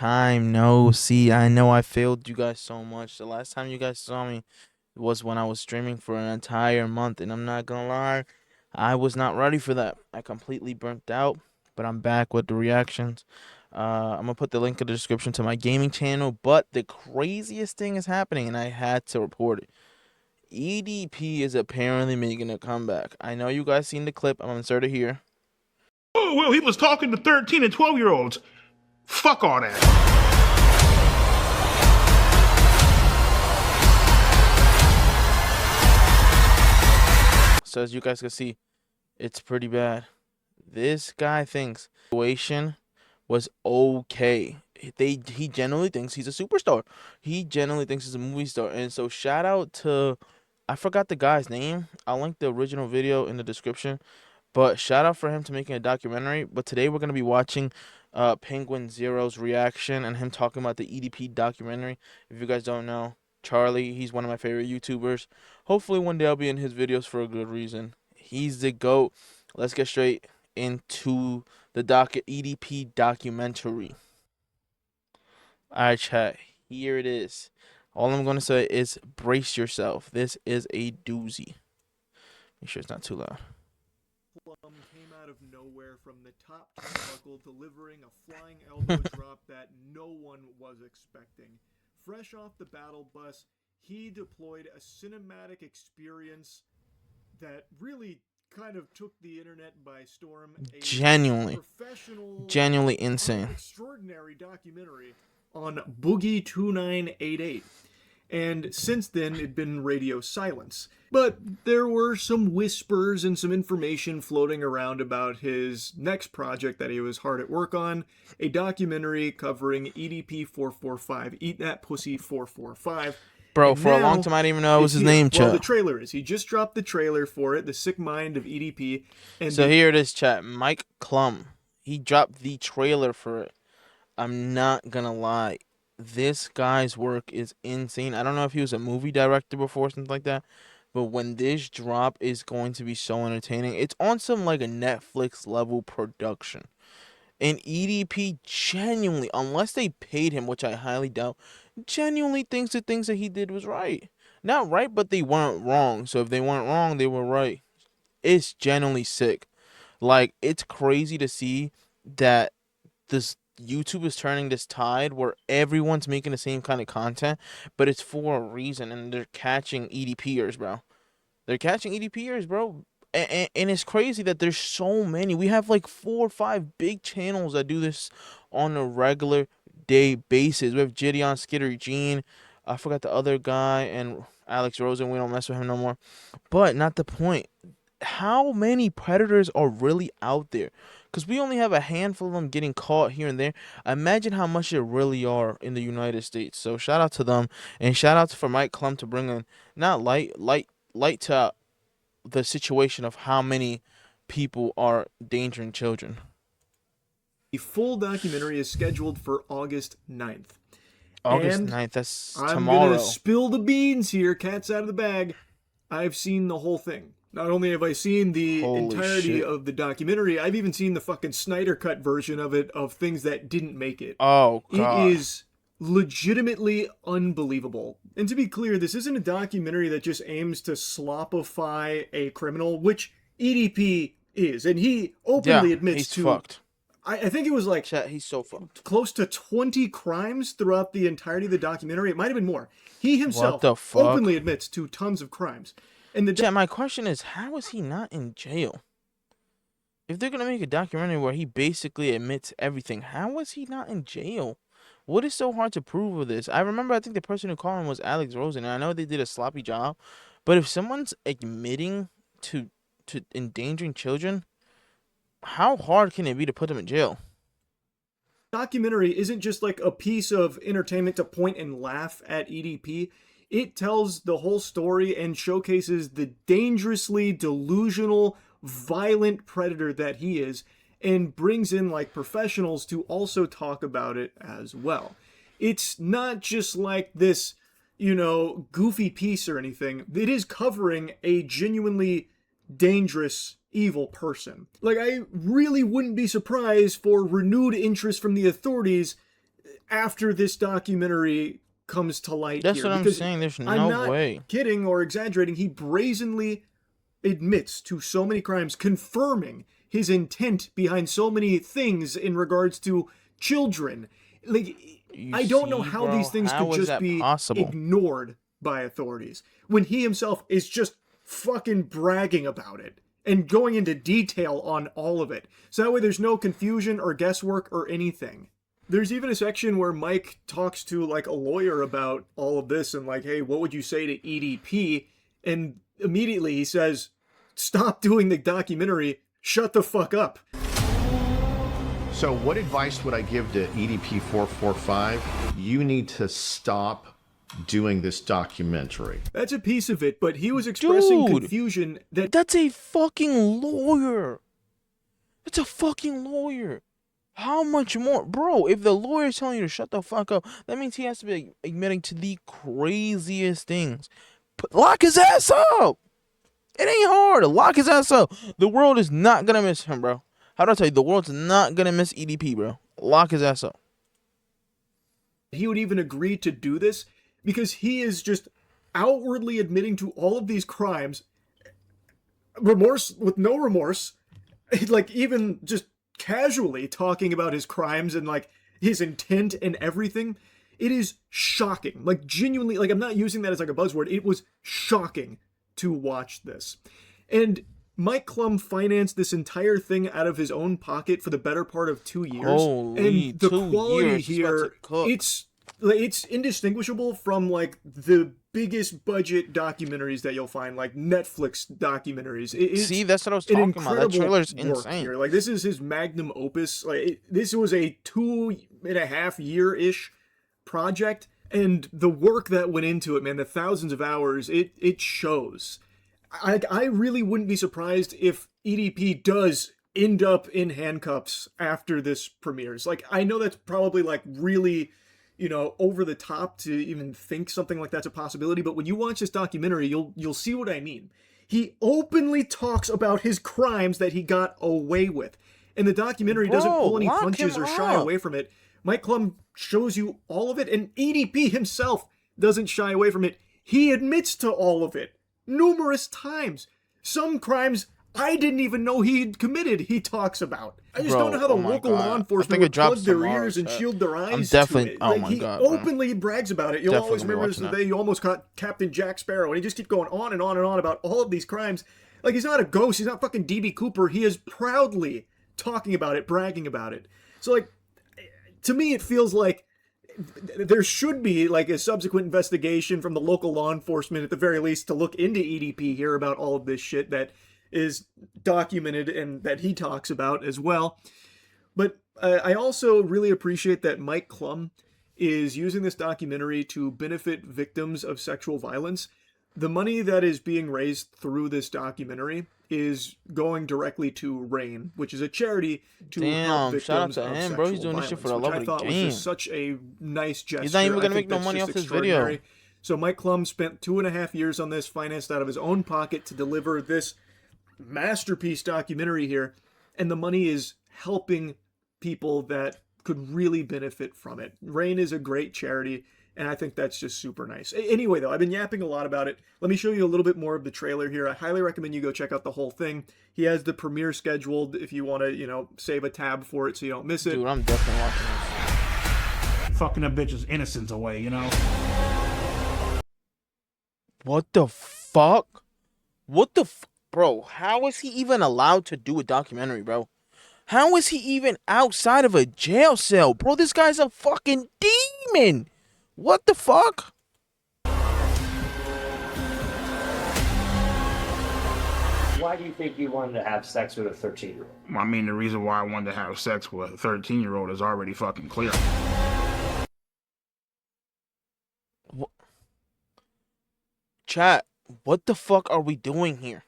time no see. I know I failed you guys so much. The last time you guys saw me was when I was streaming for an entire month, and I'm not gonna lie, I was not ready for that. I completely burnt out, but I'm back with the reactions. I'm gonna put the link in the description to my gaming channel, but the craziest thing is happening, and I had to report it. EDP is apparently making a comeback. I know you guys seen the clip. I'm gonna insert it here. Oh, well, he was talking to 13 and 12-year-olds. Fuck all that. So as you guys can see, it's pretty bad. This guy thinks the situation was okay. He genuinely thinks he's a superstar. He genuinely thinks he's a movie star. And so shout out to, I forgot the guy's name. I'll link the original video in the description. But shout out for him to making a documentary. But today we're gonna be watching Penguin Zero's reaction and him talking about the EDP documentary. If you guys don't know, Charlie, he's one of my favorite YouTubers. Hopefully one day I'll be in his videos for a good reason. He's the GOAT. Let's get straight into the EDP documentary. Alright, chat. Here it is. All I'm gonna say is brace yourself. This is a doozy. Make sure it's not too loud. Came out of nowhere from the top turnbuckle, delivering a flying elbow drop that no one was expecting. Fresh off the battle bus, he deployed a cinematic experience that really kind of took the internet by storm. Genuinely insane. Extraordinary documentary on Boogie 2988. And since then, it'd been radio silence. But there were some whispers and some information floating around about his next project that he was hard at work on, a documentary covering EDP445, Eat That Pussy 445. Bro, for a long time I didn't even know it was his name, chat. Well, the trailer is. He just dropped the trailer for it, The Sick Mind of EDP. And so here it is, chat. Mike Klum. He dropped the trailer for it. I'm not gonna lie. This guy's work is insane. I don't know if he was a movie director before, something like that. But when this drop is going to be so entertaining. It's on some like a Netflix level production. And EDP genuinely, unless they paid him, which I highly doubt, genuinely thinks the things that he did was right. Not right, but they weren't wrong. So if they weren't wrong, they were right. It's genuinely sick. Like, it's crazy to see that this YouTube is turning this tide where everyone's making the same kind of content, but it's for a reason, and they're catching EDPers, bro. They're catching EDPers, bro. And it's crazy that there's so many. We have like 4 or 5 big channels that do this on a regular day basis. We have Gideon, Skittery Gene, I forgot the other guy, and Alex Rosen. We don't mess with him no more. But not the point. How many predators are really out there? Because we only have a handful of them getting caught here and there. Imagine how much there really are in the United States. So shout out to them, and shout out for Mike Klum to bring in not light to the situation of how many people are endangering children. The full documentary is scheduled for August 9th. August 9th, that's tomorrow. I'm going to spill the beans here, cat's out of the bag. I've seen the whole thing. Not only have I seen the entirety of the documentary, I've even seen the fucking Snyder Cut version of it, of things that didn't make it. Oh, God. It is legitimately unbelievable. And to be clear, this isn't a documentary that just aims to slopify a criminal, which EDP is. And he openly admits he's to... fucked. I think it was like... Chat, he's so fucked. Close to 20 crimes throughout the entirety of the documentary. It might have been more. He himself What the openly admits to tons of crimes. And Chat, my question is, how is he not in jail? If they're going to make a documentary where he basically admits everything, how is he not in jail? What is so hard to prove with this? I remember, I think the person who called him was Alex Rosen, and I know they did a sloppy job. But if someone's admitting to endangering children, how hard can it be to put them in jail? Documentary isn't just like a piece of entertainment to point and laugh at EDP. It tells the whole story and showcases the dangerously delusional, violent predator that he is, and brings in like professionals to also talk about it as well. It's not just like this, you know, goofy piece or anything. It is covering a genuinely dangerous, evil person. Like, I really wouldn't be surprised for renewed interest from the authorities after this documentary comes to light That's here, what I'm because saying. There's I'm no not way. kidding or exaggerating. He brazenly admits to so many crimes, confirming his intent behind so many things in regards to children. Like, You I don't know see, how bro? these things could How is just that be possible? ignored by authorities when he himself is just fucking bragging about it and going into detail on all of it. So that way there's no confusion or guesswork or anything. There's even a section where Mike talks to like a lawyer about all of this and like, hey, what would you say to EDP? And immediately he says, stop doing the documentary, shut the fuck up. So what advice would I give to EDP445? You need to stop doing this documentary. That's a piece of it, but he was expressing Dude, confusion that that's a fucking lawyer. That's a fucking lawyer. How much more? Bro, if the lawyer's telling you to shut the fuck up, that means he has to be admitting to the craziest things. Lock his ass up. It ain't hard. Lock his ass up. The world is not gonna miss him, bro. How do I tell you? The world's not gonna miss EDP, bro. Lock his ass up. he would even agree to do this because he is just outwardly admitting to all of these crimes, remorse with no remorse, like even just casually talking about his crimes and like his intent and everything. It is shocking, like genuinely, like I'm not using that as like a buzzword. It was shocking to watch this. And Mike Klum financed this entire thing out of his own pocket for the better part of 2 years. Holy, and the 2 quality years he's about here, to cook. it's indistinguishable from like the biggest budget documentaries that you'll find, like Netflix documentaries. It's See, that's what I was an talking about. That incredible trailer's work insane. here. Like this is his magnum opus. Like this was a 2.5 year-ish project, and the work that went into it, man, the thousands of hours, it shows. I really wouldn't be surprised if EDP does end up in handcuffs after this premieres. Like, I know that's probably like really, over the top to even think something like that's a possibility, but when you watch this documentary, you'll see what I mean. He openly talks about his crimes that he got away with. And the documentary doesn't pull any lock punches him or shy up. away from it. Mike Klum shows you all of it, and EDP himself doesn't shy away from it. He admits to all of it numerous times. Some crimes I didn't even know he'd committed, he talks about. I just don't know how the local law enforcement would plug their ears and shield their eyes to it. Oh Like, my he God, openly brags about it. You'll always Definitely remember watching the day you almost caught Captain Jack Sparrow, and he just keeps going on and on and on about all of these crimes. Like, he's not a ghost. He's not fucking DB Cooper. He is proudly talking about it, bragging about it. So, like, to me, it feels like there should be like a subsequent investigation from the local law enforcement at the very least to look into EDP here about all of this shit that is documented and that he talks about as well. But I also really appreciate that Mike Klum is using this documentary to benefit victims of sexual violence. The money that is being raised through this documentary is going directly to RAIN, which is a charity to help victims shout out to of him, sexual bro. He's doing violence, this shit for the which love I of the thought was game. just such a nice gesture. He's not even I gonna think make no that's money just off this video. extraordinary. So Mike Klum spent 2.5 years on this, financed out of his own pocket to deliver this masterpiece documentary here, and the money is helping people that could really benefit from it. RAIN is a great charity, and I think that's just super nice. Anyway, though, I've been yapping a lot about it. Let me show you a little bit more of the trailer here. I highly recommend you go check out the whole thing. He has the premiere scheduled if you want to, save a tab for it so you don't miss it. Dude, I'm definitely watching this. Fucking a bitch's innocence away, What the fuck? Bro, how is he even allowed to do a documentary, bro? How is he even outside of a jail cell? Bro, this guy's a fucking demon. What the fuck? Why do you think you wanted to have sex with a 13-year-old? I mean, the reason why I wanted to have sex with a 13-year-old is already fucking clear. Chat, what the fuck are we doing here?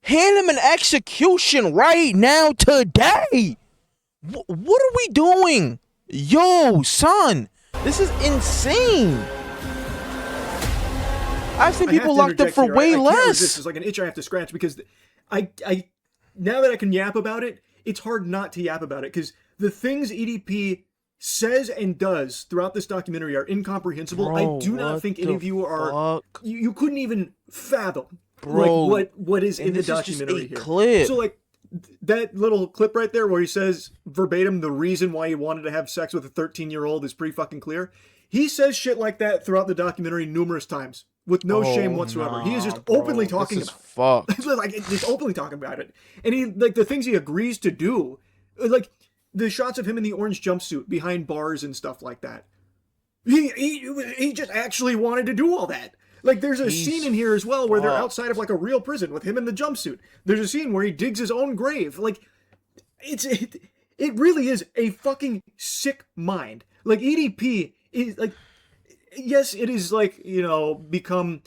Hand him an execution right now, today. What are we doing? Yo, son, this is insane. I've seen people locked up for way less. This is like an itch I have to scratch because I now that I can yap about it, it's hard not to yap about it because the things EDP says and does throughout this documentary are incomprehensible. I Bro, do not what think any the of you are fuck? you couldn't even fathom like Bro, what is and in the this is just documentary a here. clip. So like that little clip right there where he says verbatim the reason why he wanted to have sex with a 13-year-old is pretty fucking clear. He says shit like that throughout the documentary numerous times with no shame Oh, whatsoever. He is nah, just openly bro. This talking is about it. fucked. Like just openly talking about it. And he like the things he agrees to do, like the shots of him in the orange jumpsuit behind bars and stuff like that. He just actually wanted to do all that. Like there's a scene He's in here as well where they're outside of fucked. like a real prison with him in the jumpsuit. There's a scene where he digs his own grave. Like it really is a fucking sick mind. Like EDP is like yes, it is like, become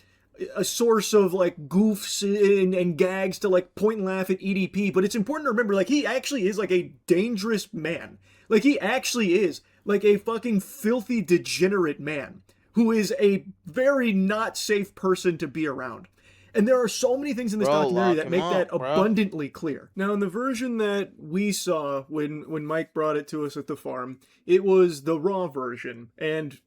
a source of like goofs and gags to like point and laugh at EDP, but it's important to remember like he actually is like a dangerous man. Like he actually is like a fucking filthy degenerate man who is a very not safe person to be around. And there are so many things in this Bro, documentary lock that him make that up, bro. abundantly clear. Now, in the version that we saw when Mike brought it to us at the farm, it was the raw version, and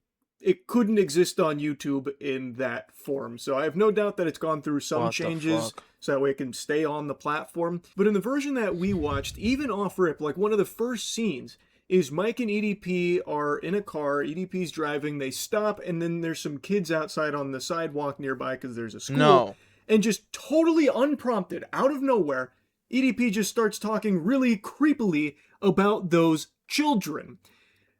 it couldn't exist on YouTube in that form. So I have no doubt that it's gone through some What the changes fuck? so that way it can stay on the platform. But in the version that we watched, even off rip, like one of the first scenes is Mike and EDP are in a car. EDP's driving. They stop, and then there's some kids outside on the sidewalk nearby because there's a school. No. And just totally unprompted, out of nowhere, EDP just starts talking really creepily about those children.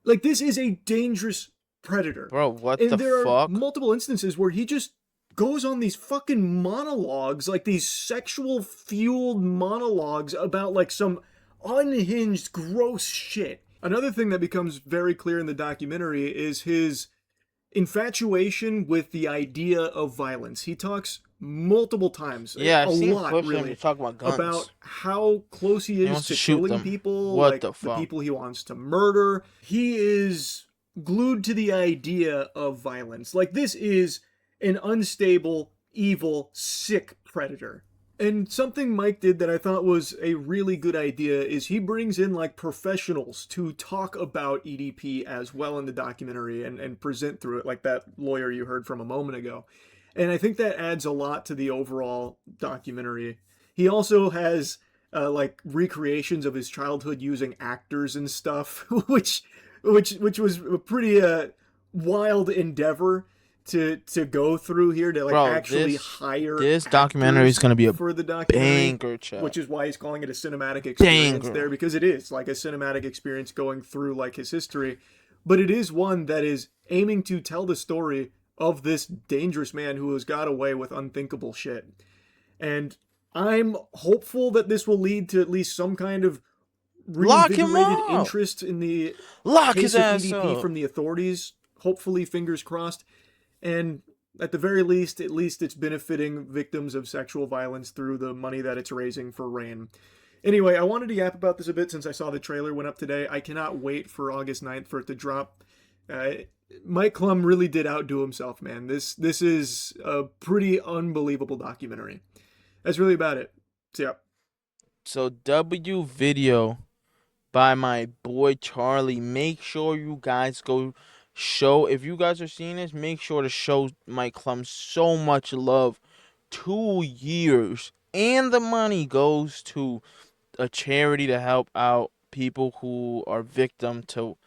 Like, this is a dangerous predator. Bro, what And the there are fuck? multiple instances where he just goes on these fucking monologues, like these sexual fueled monologues about like some unhinged, gross shit. Another thing that becomes very clear in the documentary is his infatuation with the idea of violence. He talks multiple times, Yeah, a I've seen lot clips of him really, talk about about guns. how close he He is wants to to shoot killing them. people, What like the the fuck? people he wants to murder. He is glued to the idea of violence. Like this is an unstable, evil, sick predator. And something Mike did that I thought was a really good idea is he brings in like professionals to talk about EDP as well in the documentary and present through it, like that lawyer you heard from a moment ago. And I think that adds a lot to the overall documentary. He also has like recreations of his childhood using actors and stuff, which was a pretty wild endeavor to go through here to like Bro, actually this hire this documentary is actors gonna be a for the documentary, banger, chat. which is why he's calling it a cinematic experience Banger. there, because it is like a cinematic experience going through like his history, but it is one that is aiming to tell the story of this dangerous man who has got away with unthinkable shit. And I'm hopeful that this will lead to at least some kind of Lock him reinvigorated up. interest in the Lock his case of ass EDP up. from the authorities. Hopefully, fingers crossed. And at the very least, at least it's benefiting victims of sexual violence through the money that it's raising for RAIN. Anyway, I wanted to yap about this a bit since I saw the trailer went up today. I cannot wait for August 9th for it to drop. Uh, Mike Klum really did outdo himself, man. This is a pretty unbelievable documentary. That's really about it. So, yeah. So W video by my boy Charlie. Make sure you guys go show, if you guys are seeing this, make sure to show Mike Klum so much love. 2 years. And the money goes to a charity to help out people who are victim to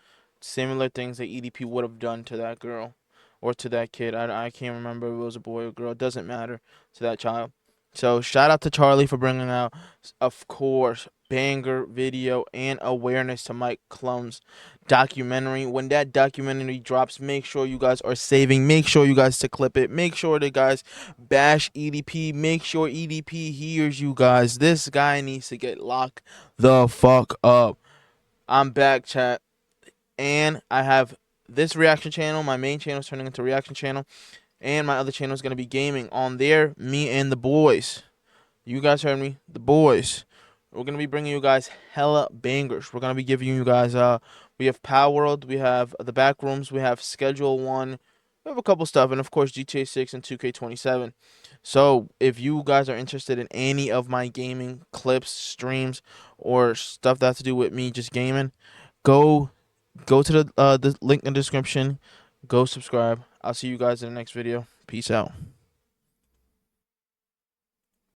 similar things that EDP would have done to that girl or to that kid. I can't remember if it was a boy or girl. It doesn't matter, to that child. So shout out to Charlie for bringing out, of course, banger video and awareness to Mike Klum's documentary. When that documentary drops, make sure you guys are saving. Make sure you guys to clip it. Make sure that guys bash EDP. Make sure EDP hears you guys. This guy needs to get locked the fuck up. I'm back, chat. And I have this reaction channel. My main channel is turning into a reaction channel. And my other channel is going to be gaming. On there, me and the boys. You guys heard me. The boys. We're going to be bringing you guys hella bangers. We're going to be giving you guys, we have Power World. We have the back rooms. We have Schedule 1. We have a couple stuff. And, of course, GTA 6 and 2K27. So, if you guys are interested in any of my gaming clips, streams, or stuff that has to do with me just gaming, go Go to the link in the description. Go subscribe. I'll see you guys in the next video. Peace out.